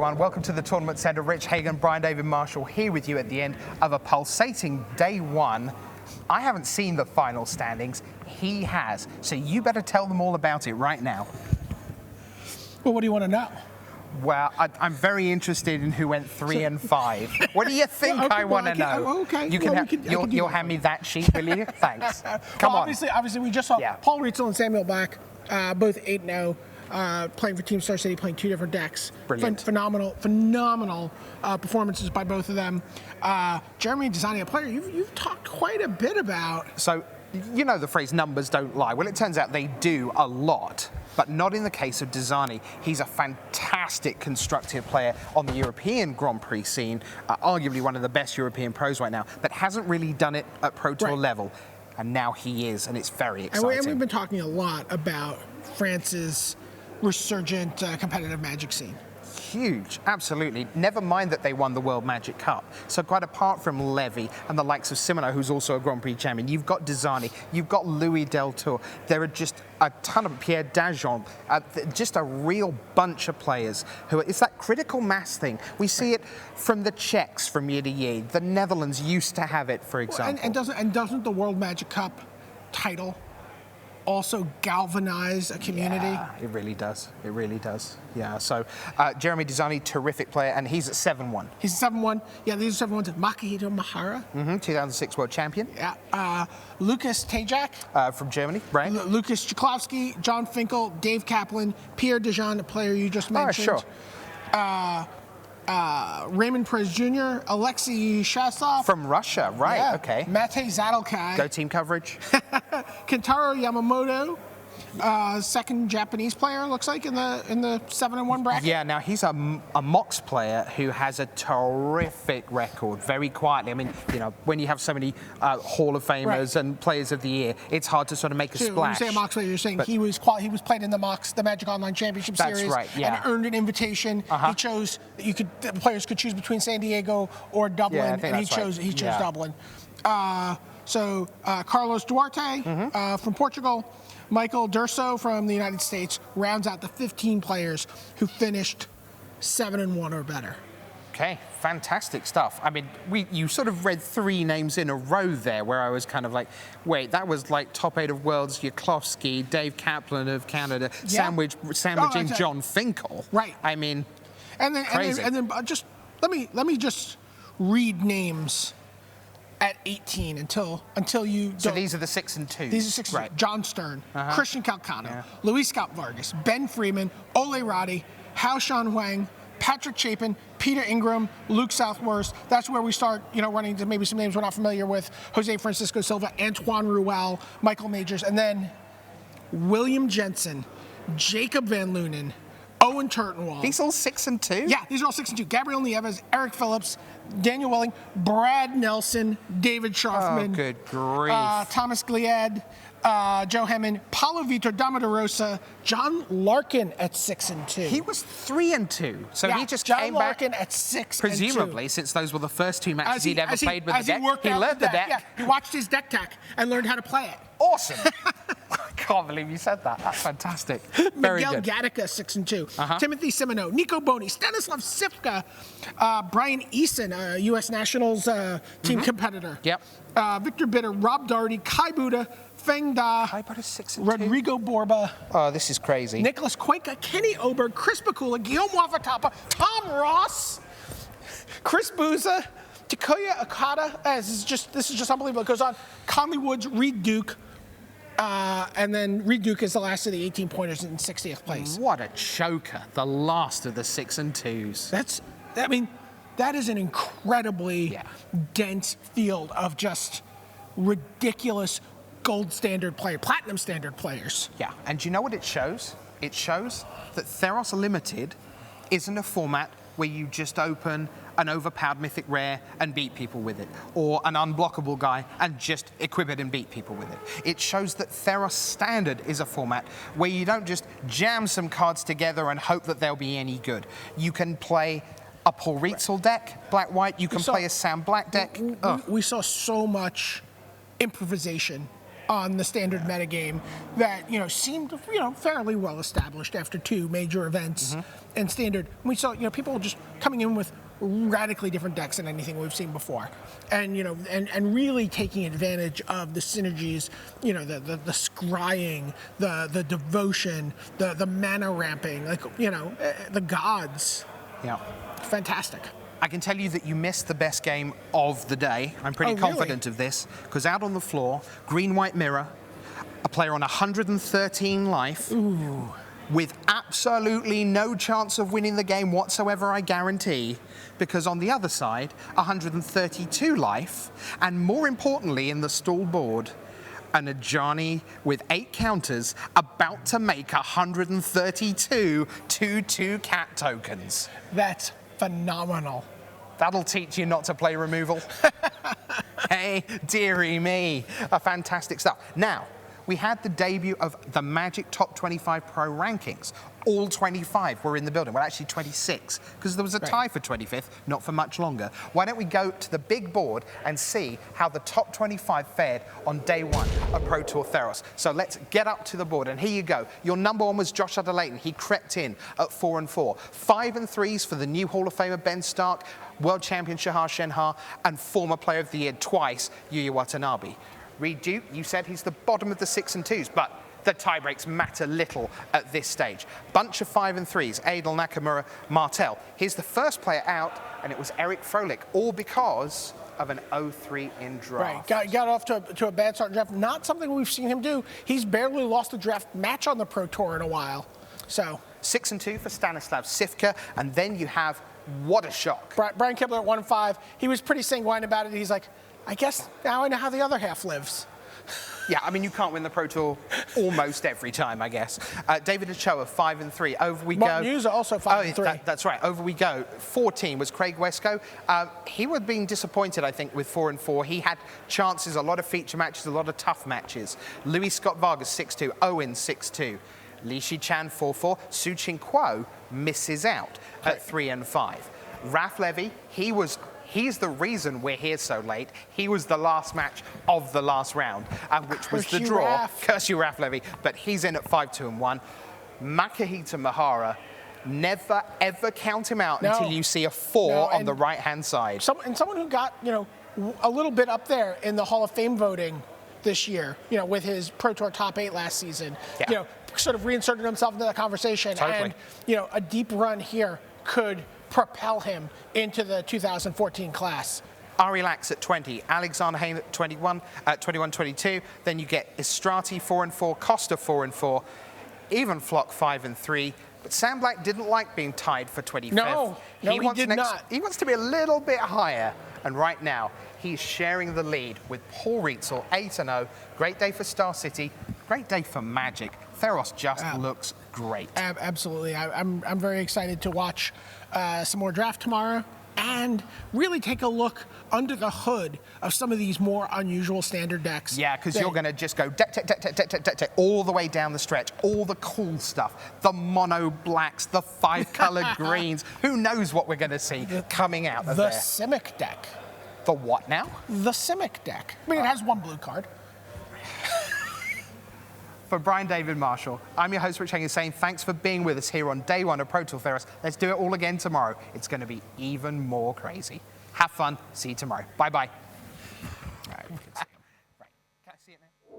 everyone. Welcome to the Tournament Centre. Rich Hagon, Brian David-Marshall here with you at the end of a pulsating day one. I haven't seen the final standings. He has. So you better tell them all about it right now. Well, what do you want to know? Well, I'm very interested in who went 3 and 5. What do you think I want to know? Okay. You'll hand me that sheet, will you? Thanks. Come on. Obviously, we just saw Paul Rietzel and Samuel Black, both 8-0, playing for Team Star City, playing two different decks. Brilliant. Phenomenal performances by both of them. Jeremy Desani, a player you've talked quite a bit about. So, you know the phrase numbers don't lie. Well, it turns out they do a lot, but not in the case of Desani. He's a fantastic constructive player on the European Grand Prix scene, arguably one of the best European pros right now, but hasn't really done it at Pro Tour level. And now he is, and it's very exciting. And we've been talking a lot about France's resurgent competitive Magic scene. Huge, absolutely. Never mind that they won the World Magic Cup. So quite apart from Levy and the likes of Simoneau, who's also a Grand Prix champion, you've got Desani, you've got Louis Deltour. There are just a ton of Pierre Dajon, just a real bunch of players who it's that critical mass thing. We see it from the Czechs from year to year. The Netherlands used to have it, for example. And doesn't the World Magic Cup title also galvanize a community? Yeah, it really does. It really does. Yeah, so Jeremy Desani, terrific player, and he's at 7-1. He's at 7-1. Yeah, these are 7-1s. Makihito Mahara. 2006 world champion. Yeah. Lucas Tajak. From Germany, right? Lucas Chiklovsky, John Finkel, Dave Kaplan, Pierre Dejean, the player you just mentioned. Oh, sure. Raymond Perez Jr., Alexei Shastov. From Russia, right, yeah. Okay. Matej Zadelkai. Go team coverage. Kentaro Yamamoto, second Japanese player, looks like, in the 7-1 bracket. Yeah, now he's a Mox player who has a terrific record, very quietly. I mean, you know, when you have so many Hall of Famers and Players of the Year, it's hard to sort of make a splash. When you say a Mox player, you're saying he was played in the Mox, the Magic Online Championship Series, right, yeah. and earned an invitation. He chose the players could choose between San Diego or Dublin, and he chose Dublin. So Carlos Duarte from Portugal, Michael Durso from the United States rounds out the 15 players who finished 7-1 or better. Okay, fantastic stuff. I mean, you sort of read 3 names in a row there where I was kind of like, wait, that was like top 8 of worlds, Yuklowski, Dave Kaplan of Canada, sandwiching John Finkel. Right. I mean, crazy. And then just let me just read names at 18 until you. So these are the 6 and 2. These are 6 and 2. Right. John Stern, Christian Calcano, Luis Scott Vargas, Ben Freeman, Ole Roddy, Hao Shan Huang, Patrick Chapin, Peter Ingram, Luke Southworth. That's where we start, running into maybe some names we're not familiar with. Jose Francisco Silva, Antoine Ruel, Michael Majors, and then William Jensen, Jacob Van Lunen, Owen Turtenwald. These all 6 and 2? Yeah, these are all 6 and 2. Gabriel Nieves, Eric Phillips, Daniel Welling, Brad Nelson, David Sharfman. Oh, good grief. Thomas Gliad, Joe Hemman, Paulo Vitor, Damarosa, John Larkin at 6 and 2. He was 3 and 2, so he just John came Larkin back. At 6 Presumably, and 2. since those were the first 2 matches he'd ever played with the deck. He learned the deck. Yeah, he watched his deck tech and learned how to play it. Awesome. I can't believe you said that. That's fantastic. Very Miguel good. Gatica, 6 and 2. Timothy Simoneau, Nico Boni, Stanislav Sivka, Brian Eason, a U.S. Nationals team competitor. Yep. Victor Bitter, Rob Doherty, Kai Buda, Feng Da, Rodrigo Borba. Oh, this is crazy. Nicholas Cuenca, Kenny Oberg, Chris Bakula, Guillaume Wafatapa, Tom Ross, Chris Booza, Takuya Okada. This is just unbelievable. It goes on. Conley Woods, Reed Duke. And then Reed Duke is the last of the 18 pointers in 60th place. What a choker. The last of the 6 and 2s. That is an incredibly dense field of just ridiculous gold standard platinum standard players. Yeah, and do you know what it shows? It shows that Theros Limited isn't a format where you just open an overpowered mythic rare and beat people with it, or an unblockable guy and just equip it and beat people with it. It shows that Theros Standard is a format where you don't just jam some cards together and hope that they'll be any good. You can play a Paul Rietzel deck, black-white. You can play a Sam Black deck. We saw so much improvisation on the standard metagame that seemed fairly well established after 2 major events in standard. We saw people just coming in with radically different decks than anything we've seen before, and and really taking advantage of the synergies, the scrying, the devotion, the mana ramping, the gods. Yeah. Fantastic. I can tell you that you missed the best game of the day. I'm pretty confident of this, because out on the floor, green-white mirror, a player on 113 life, with absolutely no chance of winning the game whatsoever, I guarantee, because on the other side, 132 life, and more importantly, in the stall board, an Ajani with 8 counters about to make 132 2/2 cat tokens. That's phenomenal. That'll teach you not to play removal. Hey, dearie me. Fantastic stuff. Now, we had the debut of the Magic Top 25 Pro Rankings. All 25 were in the building. Well, actually 26, because there was a tie for 25th, not for much longer. Why don't we go to the big board and see how the top 25 fared on day 1 of Pro Tour Theros. So let's get up to the board, and here you go. Your number 1 was Josh Adelaton. He crept in at 4-4. 5 and 3s for the new Hall of Famer Ben Stark, world champion Shahar Shenhar, and former player of the year twice, Yuya Watanabe. Reed Duke, you said he's the bottom of the 6 and 2s, but the tiebreaks matter little at this stage. Bunch of 5 and 3s, Adel, Nakamura, Martel. Here's the first player out, and it was Eric Froelich, all because of an 0-3 in draft. Right, got off to a bad start in draft. Not something we've seen him do. He's barely lost a draft match on the Pro Tour in a while. So 6 and 2 for Stanislav Sivka, and then you have, what a shock, Brian Kibler at 1-5. He was pretty sanguine about it. He's like, I guess now I know how the other half lives. Yeah, I mean, you can't win the Pro Tour almost every time, I guess. David Ochoa, 5 and 3. Over we Martin go. Musa also 5 and 3. That's right. Over we go. 14 was Craig Wesco. He was being disappointed, I think, with 4 and 4. He had chances, a lot of feature matches, a lot of tough matches. Louis Scott Vargas, 6-2. Owen, 6-2. Li Shi-chan, 4-4. Su Chin Kuo misses out at 3 and 5. Raf Levy, he's the reason we're here so late. He was the last match of the last round, which was the draw. Curse you, Raf Levy. But he's in at 5-2 and 1. Makahita Mahara, never ever count him out until you see a 4 on the right-hand side. Someone who got a little bit up there in the Hall of Fame voting this year, with his Pro Tour top 8 last season. Yeah. Sort of reinserted himself into that conversation. Totally. And a deep run here could propel him into the 2014 class. Ari Lax at 20, Alexander Hayne at 21-22. Then you get Istrati 4 and 4, Costa 4 and 4, even Flock 5 and 3. But Sam Black didn't like being tied for 25th. No, he did not. He wants to be a little bit higher. And right now, he's sharing the lead with Paul Rietzel, 8-0. Great day for Star City. Great day for Magic. Theros just looks great. Absolutely. I'm very excited to watch some more draft tomorrow and really take a look under the hood of some of these more unusual standard decks. Yeah, because you're going to just go deck, all the way down the stretch, all the cool stuff, the mono blacks, the 5-color greens. Who knows what we're going to see coming out of there. The Simic deck. The what now? The Simic deck. I mean, it has 1 blue card. For Brian David-Marshall, I'm your host, Rich Hagon, saying thanks for being with us here on day 1 of Pro Tour Theros. Let's do it all again tomorrow. It's going to be even more crazy. Have fun. See you tomorrow. Bye-bye. All right, we can see it. Right. Can I see it now?